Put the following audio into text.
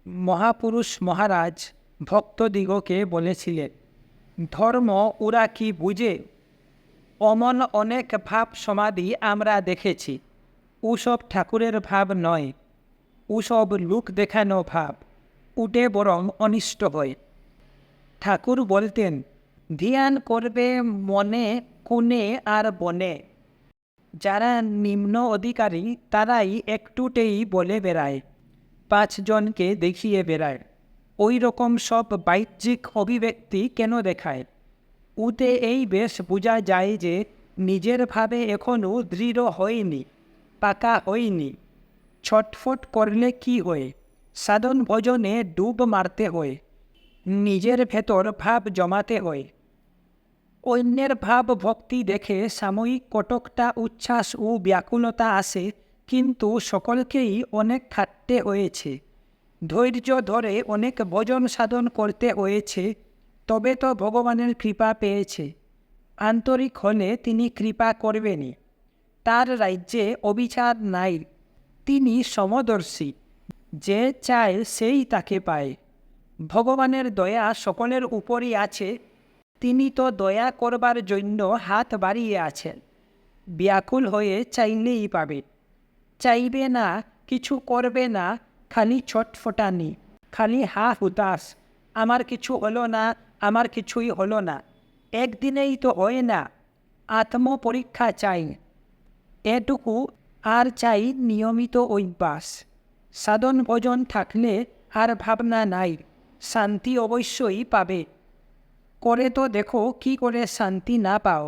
মহাপুরুষ মহারাজ ভক্তদিগকে বলেছিলেন, ধর্ম ওরা কি বুঝে? অমন অনেক ভাব সমাধি আমরা দেখেছি। ওসব ঠাকুরের ভাব নয়, ওসব লোক দেখানো ভাব, উঠে বরং অনিষ্ট হয়। ঠাকুর বলতেন, ধ্যান করবে মনে কোণে আর বনে। যারা নিম্ন অধিকারী তারাই একটুতেই বলে বেড়ায়, 5 জনকে দেখিয়ে বেড়ায়। ওই রকম সব বাহ্যিক অভিব্যক্তি কেন দেখায়? উতে এই বেশ বোঝা যায় যে নিজের ভাবে এখনও দৃঢ় হয়নি, পাকা হয়নি। ছটফট করলে কি হয়? সাধন ভজনে ডুব মারতে হয়, নিজের ভেতর ভাব জমাতে হয়। অন্যের ভাব ভক্তি দেখে সাময়িক কটকটা উচ্ছ্বাস ও ব্যাকুলতা আসে, কিন্তু সকলকেই অনেক খাটতে হয়েছে, ধৈর্য ধরে অনেক ভজন সাধন করতে হয়েছে, তবে তো ভগবানের কৃপা পেয়েছে। আন্তরিক হলে তিনি কৃপা করবেনই। তার রাজ্যে অবিচার নাই, তিনি সমদর্শী, যে চায় সেই তাকে পায়। ভগবানের দয়া সকলের উপরই আছে, তিনি তো দয়া করবার জন্য হাত বাড়িয়ে আছেন। ব্যাকুল হয়ে চাইলেই পাবে, চাইবে না, কিছু করবে না, খালি ছটফটানি, খালি হা হুতাশ, আমার কিছু হলো না, আমার কিছুই হলো না। একদিনেই তো হয় না, আত্মপরীক্ষা চাই। এটুকু আর চাই নিয়মিত অভ্যাস। সাধন ভজন থাকলে আর ভাবনা নাই, শান্তি অবশ্যই পাবে। করে তো দেখো কি করে শান্তি না পাও।